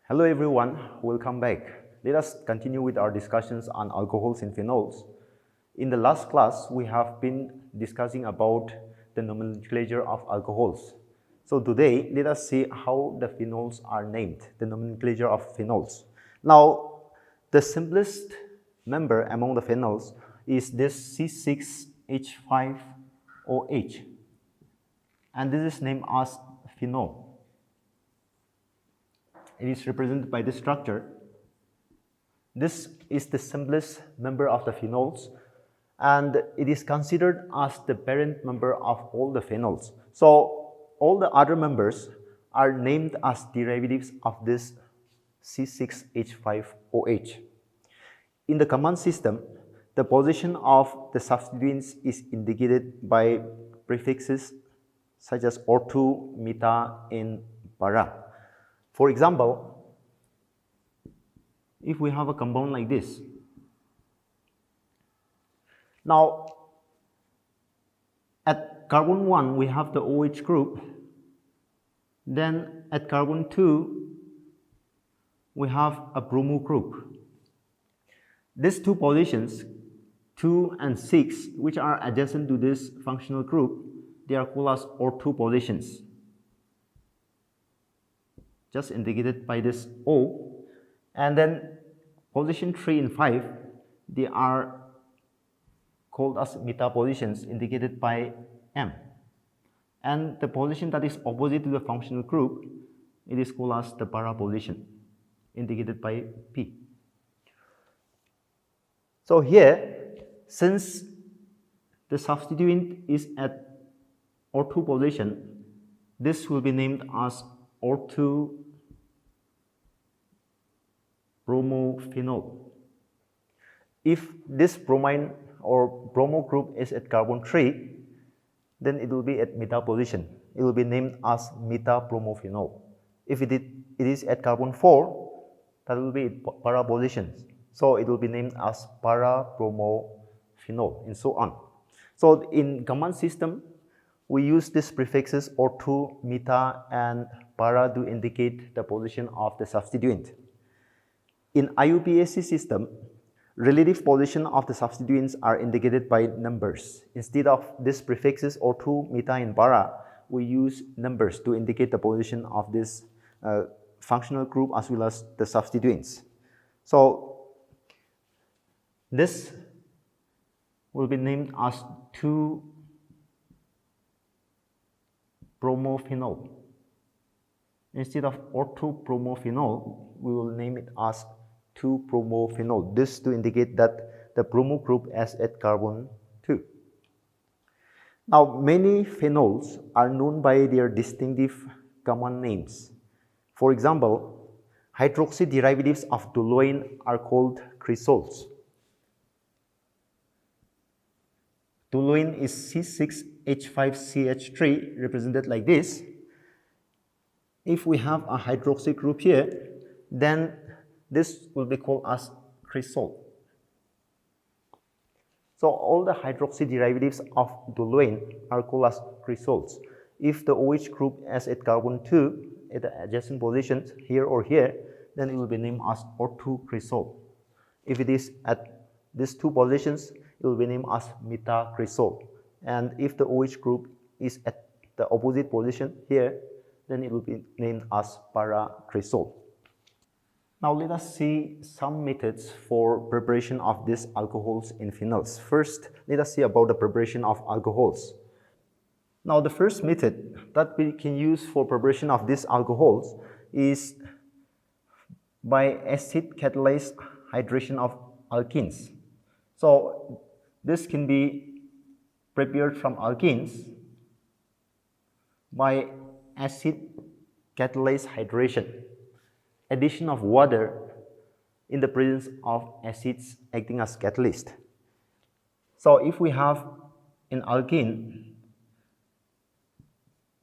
Hello everyone, welcome back. Let us continue with our discussions on alcohols and phenols. In the last class, we have been discussing about the nomenclature of alcohols. So today, let us see how the phenols are named, the nomenclature of phenols. Now, the simplest member among the phenols is this C6H5OH, and this is named as phenol. It is represented by this structure. This is the simplest member of the phenols, and it is considered as the parent member of all the phenols. So all the other members are named as derivatives of this C6H5OH. In the command system, the position of the substituents is indicated by prefixes such as ortho, meta, and para. For example, if we have a compound like this, now at carbon 1 we have the OH group, then at carbon 2 we have a bromo group. These two positions, 2 and 6, which are adjacent to this functional group, they are called as ortho positions, just indicated by this O. And then position 3 and 5, they are called as meta positions, indicated by M. And the position that is opposite to the functional group, it is called as the para position, indicated by P. So here, since the substituent is at ortho position, this will be named as ortho bromophenol. If this bromine or bromo group is at carbon 3, then it will be at meta position. It will be named as meta bromophenol. If it is at carbon 4, that will be at para position. So it will be named as para bromophenol, and so on. So in command system, we use these prefixes ortho, meta, and para to indicate the position of the substituent. In IUPAC system, relative position of the substituents are indicated by numbers. Instead of these prefixes ortho, meta, and para, we use numbers to indicate the position of this functional group as well as the substituents. So this will be named as 2-bromophenol. Instead of ortho-bromophenol, we will name it as 2-bromophenol. This to indicate that the bromo group is at carbon 2. Now, many phenols are known by their distinctive common names. For example, hydroxy derivatives of toluene are called cresols. Toluene is C6H5CH3, represented like this. If we have a hydroxy group here, then this will be called as cresol. So all the hydroxy derivatives of toluene are called as cresols. If the OH group is at carbon 2 at the adjacent positions here or here, then it will be named as orthocresol. If it is at these two positions, it will be named as metacresol. And if the OH group is at the opposite position here, then it will be named as paracresol. Now let us see some methods for preparation of these alcohols and phenols. First, let us see about the preparation of alcohols. Now the first method that we can use for preparation of these alcohols is by acid catalyzed hydration of alkenes. So this can be prepared from alkenes by acid catalyzed hydration, addition of water in the presence of acids acting as catalyst. So if we have an alkene,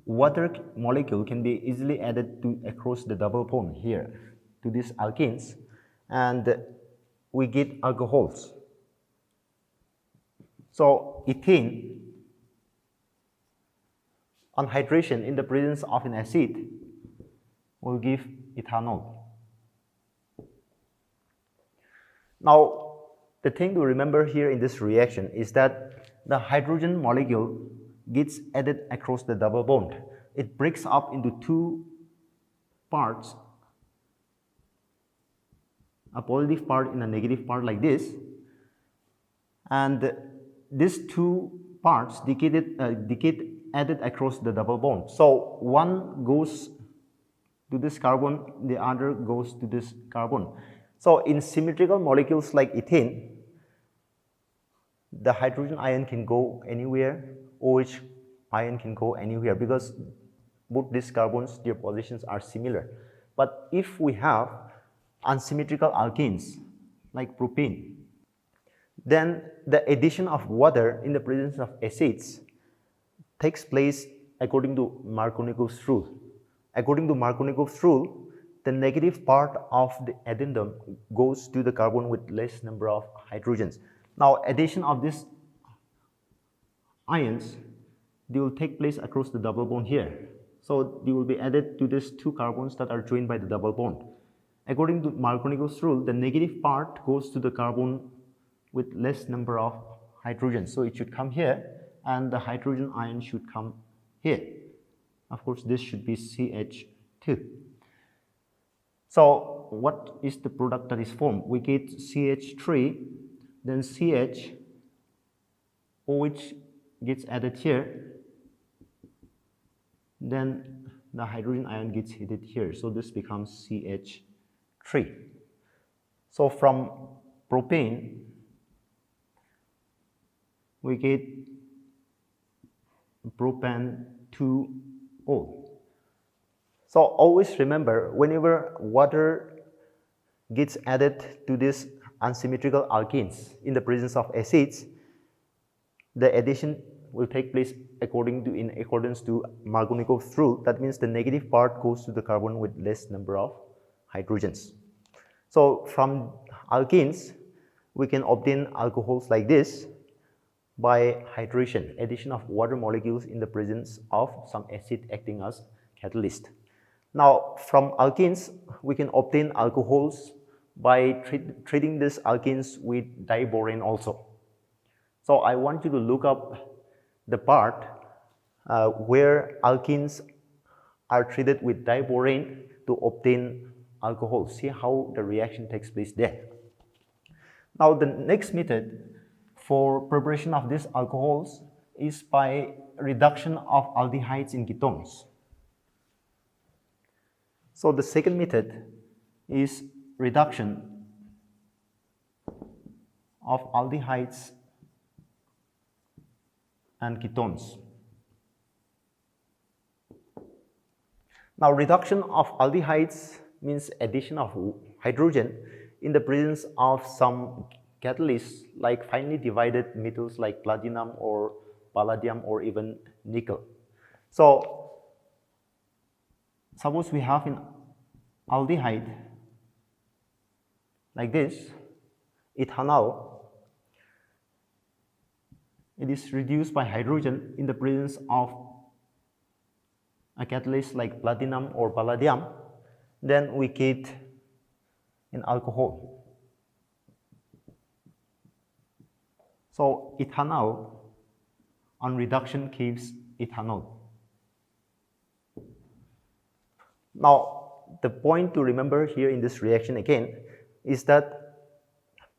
water molecule can be easily added to across the double bond here to these alkenes, and we get alcohols. So ethane on hydration in the presence of an acid will give ethanol. Now, the thing to remember here in this reaction is that the hydrogen molecule gets added across the double bond. It breaks up into two parts, a positive part and a negative part like this, and these two parts get added across the double bond. So one goes to this carbon, the other goes to this carbon. So in symmetrical molecules like ethane, the hydrogen ion can go anywhere, OH ion can go anywhere, because both these carbons, their positions are similar. But if we have unsymmetrical alkenes like propane, then the addition of water in the presence of acids takes place according to Markovnikov's rule. According to Markovnikov's rule, the negative part of the addendum goes to the carbon with less number of hydrogens. Now, addition of these ions, they will take place across the double bond here. So they will be added to these two carbons that are joined by the double bond. According to Markovnikov's rule, the negative part goes to the carbon with less number of hydrogens. So it should come here, and the hydrogen ion should come here. Of course, this should be CH2. So what is the product that is formed? We get CH3, then CH, OH gets added here, then the hydrogen ion gets heated here. So this becomes CH3. So from propane, we get propan 2O. So always remember, whenever water gets added to these unsymmetrical alkenes in the presence of acids, the addition will take place in accordance to Markovnikov's rule. That means the negative part goes to the carbon with less number of hydrogens. So from alkenes, we can obtain alcohols like this by hydration, addition of water molecules in the presence of some acid acting as catalyst. Now, from alkenes, we can obtain alcohols by treating these alkenes with diborane also. So I want you to look up the part where alkenes are treated with diborane to obtain alcohol. See how the reaction takes place there. Now, the next method for preparation of these alcohols is by reduction of aldehydes in ketones. So the second method is reduction of aldehydes and ketones. Now, reduction of aldehydes means addition of hydrogen in the presence of some catalysts like finely divided metals like platinum or palladium or even nickel. So suppose we have an aldehyde like this, ethanol. It is reduced by hydrogen in the presence of a catalyst like platinum or palladium. Then we get an alcohol. So ethanol on reduction gives ethanol. Now, the point to remember here in this reaction again is that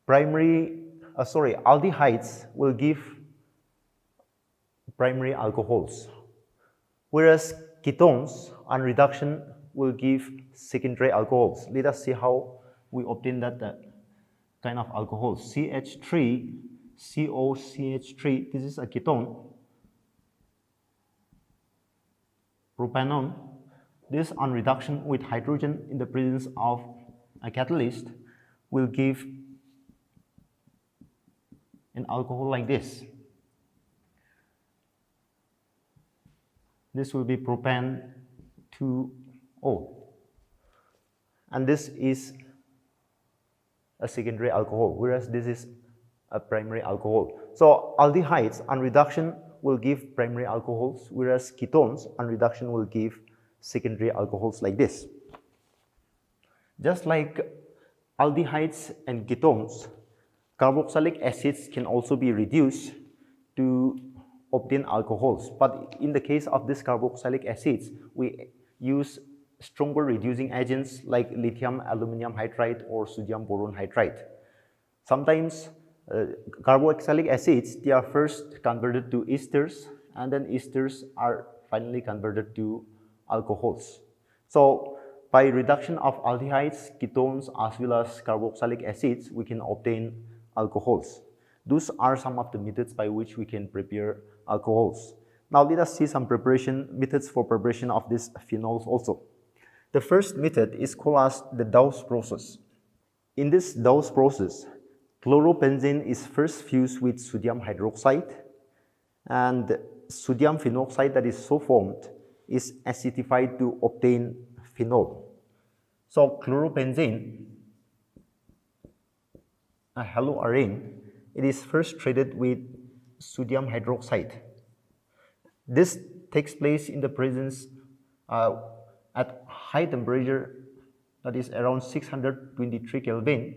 aldehydes will give primary alcohols, whereas ketones on reduction will give secondary alcohols. Let us see how we obtain that kind of alcohol. CH3, COCH3, this is a ketone. Propanone, this on reduction with hydrogen in the presence of a catalyst will give an alcohol like this. This will be propan 2O, and this is a secondary alcohol, whereas this is a primary alcohol. So aldehydes on reduction will give primary alcohols, whereas ketones on reduction will give secondary alcohols like this. Just like aldehydes and ketones, carboxylic acids can also be reduced to obtain alcohols. But in the case of these carboxylic acids, we use stronger reducing agents like lithium aluminum hydride or sodium boron hydride. Sometimes carboxylic acids, they are first converted to esters, and then esters are finally converted to alcohols. So by reduction of aldehydes, ketones, as well as carboxylic acids, we can obtain alcohols. Those are some of the methods by which we can prepare alcohols. Now let us see some methods for preparation of these phenols also. The first method is called as the Dawes process. In this Dawes process, chloropenzene is first fused with sodium hydroxide, and sodium phenoxide that is so formed is acidified to obtain phenol. So chloropenzene, a haloarine, it is first treated with sodium hydroxide. This takes place in the presence at high temperature, that is around 623 Kelvin,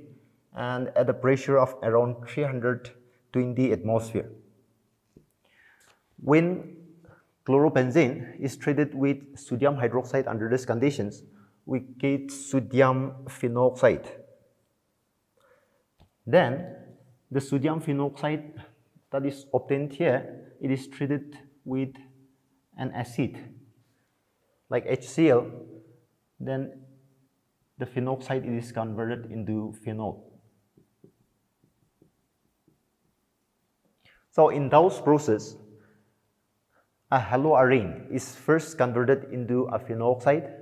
and at a pressure of around 320 atmosphere. When chloropenzene is treated with sodium hydroxide under these conditions, we get sodium phenoxide. Then the sodium phenoxide that is obtained here, it is treated with an acid like HCl, then the phenoxide is converted into phenol. So in Dawes process, a haloarine is first converted into a phenoxide,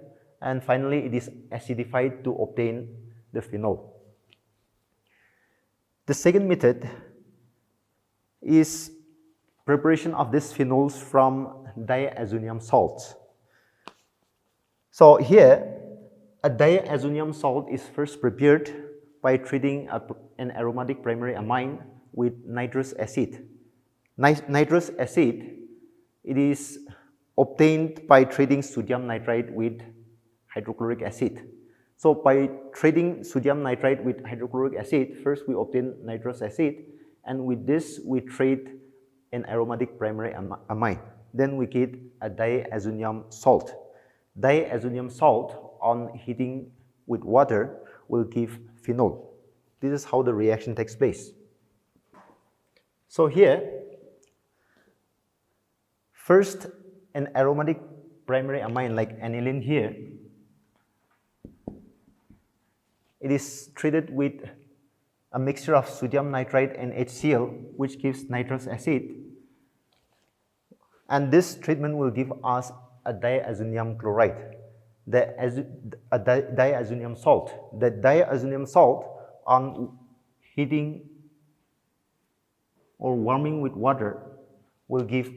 and finally it is acidified to obtain the phenol. The second method is preparation of these phenols from diazonium salts. So here, a diazonium salt is first prepared by treating an aromatic primary amine with nitrous acid. Nitrous acid, it is obtained by treating sodium nitrite with hydrochloric acid. So by treating sodium nitrite with hydrochloric acid, first we obtain nitrous acid, and with this we treat an aromatic primary amine. Then we get a diazonium salt. Diazonium salt on heating with water will give phenol. This is how the reaction takes place. So here, first an aromatic primary amine like aniline here, it is treated with a mixture of sodium nitrite and HCl, which gives nitrous acid, and this treatment will give us a diazonium chloride, a diazonium salt. The diazonium salt on heating or warming with water will give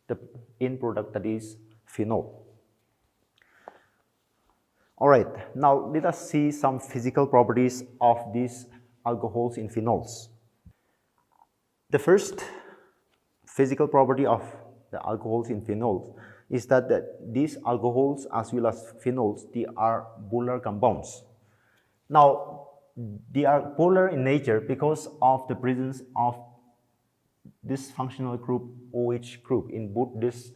the end product, that is phenol. Alright, now let us see some physical properties of these alcohols in phenols. The first physical property of the alcohols in phenols is that these alcohols as well as phenols, they are polar compounds. Now, they are polar in nature because of the presence of this functional group OH group in both these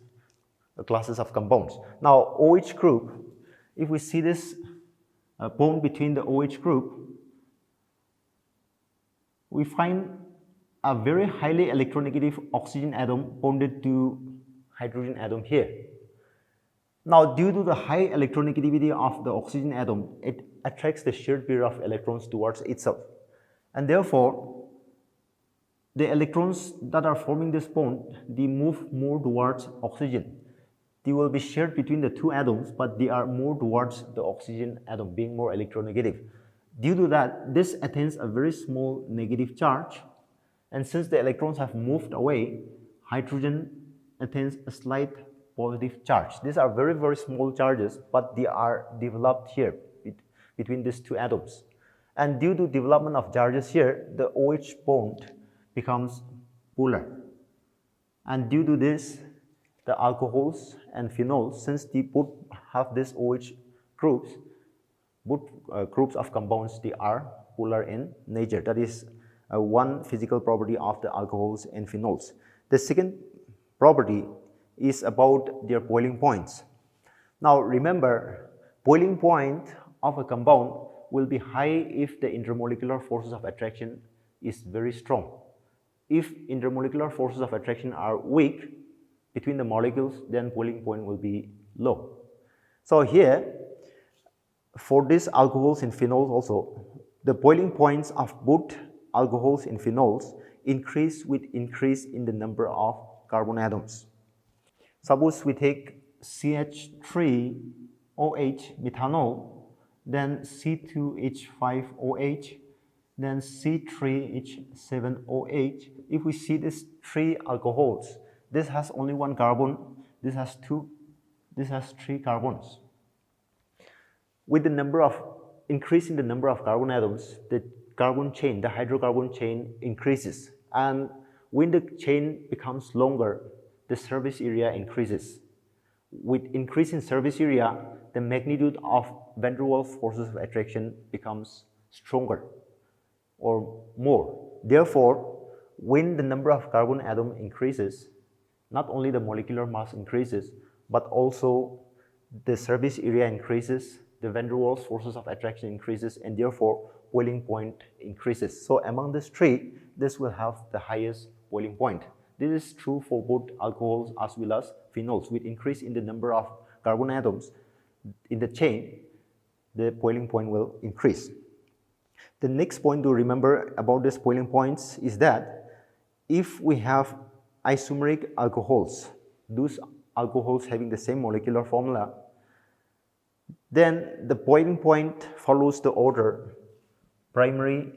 classes of compounds. Now, OH group, if we see this bond between the OH group, we find a very highly electronegative oxygen atom bonded to hydrogen atom here. Now, due to the high electronegativity of the oxygen atom, it attracts the shared pair of electrons towards itself, and therefore the electrons that are forming this bond, they move more towards oxygen. They will be shared between the two atoms, but they are more towards the oxygen atom, being more electronegative. Due to that, this attains a very small negative charge, and since the electrons have moved away, hydrogen attains a slight positive charge. These are very, very small charges, but they are developed here between these two atoms. And due to development of charges here, the OH bond becomes polar. And due to this, the alcohols and phenols, since they both have these OH groups, both groups of compounds, they are polar in nature. That is one physical property of the alcohols and phenols. The second property is about their boiling points. Now remember, boiling point of a compound will be high if the intermolecular forces of attraction is very strong. If intermolecular forces of attraction are weak between the molecules, then boiling point will be low. So here, for these alcohols and phenols also, the boiling points of both alcohols and phenols increase with increase in the number of carbon atoms. Suppose we take CH3OH methanol, then C2H5OH, then C3H7OH. If we see these three alcohols, this has only one carbon, this has two, this has three carbons. With the number of increasing the number of carbon atoms, the carbon chain, the hydrocarbon chain increases, and when the chain becomes longer, the surface area increases. With increase in surface area, the magnitude of van der Waals forces of attraction becomes stronger or more. Therefore, when the number of carbon atom increases, not only the molecular mass increases, but also the surface area increases, the van der Waals forces of attraction increases, and therefore boiling point increases. So among these three, this will have the highest boiling point. This is true for both alcohols as well as phenols. With increase in the number of carbon atoms in the chain, the boiling point will increase. The next point to remember about these boiling points is that if we have isomeric alcohols, those alcohols having the same molecular formula, then the boiling point follows the order primary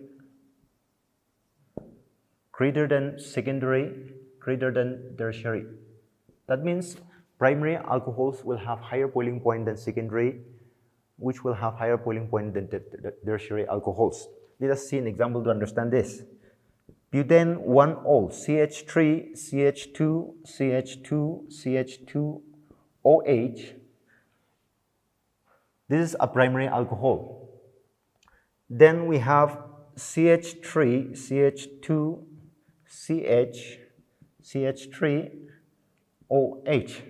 greater than secondary greater than tertiary. That means primary alcohols will have higher boiling point than secondary, which will have higher boiling point than the tertiary alcohols. Let us see an example to understand this. Butane 1-ol, CH3, CH2, CH2, CH2OH. This is a primary alcohol. Then we have CH3, CH2, CH, CH3OH.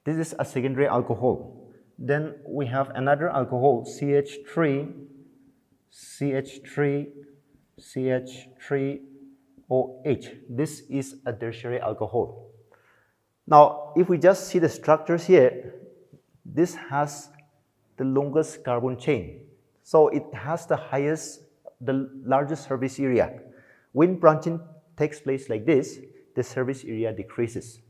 This is a secondary alcohol. Then we have another alcohol, CH3, CH3, CH3OH. This is a tertiary alcohol. Now, if we just see the structures here, this has the longest carbon chain. So it has the largest surface area. When branching takes place like this, the surface area decreases.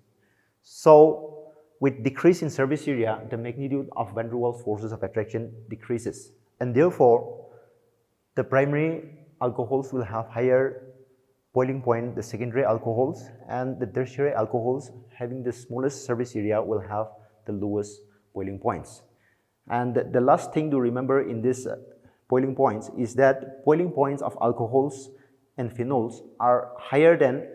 So with decrease in surface area, the magnitude of van der Waals forces of attraction decreases. And therefore, the primary alcohols will have higher boiling point, the secondary alcohols, and the tertiary alcohols having the smallest surface area will have the lowest boiling points. And the last thing to remember in this boiling points is that boiling points of alcohols and phenols are higher than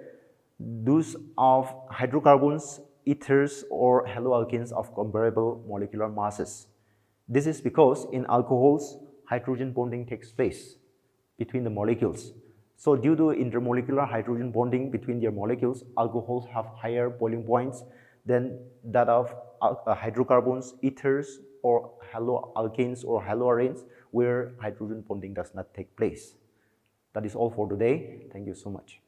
those of hydrocarbons, ethers, or haloalkanes of comparable molecular masses. This is because in alcohols, hydrogen bonding takes place between the molecules. So due to intermolecular hydrogen bonding between their molecules, alcohols have higher boiling points than that of hydrocarbons, ethers, or haloalkanes or haloarenes, where hydrogen bonding does not take place. That is all for today. Thank you so much.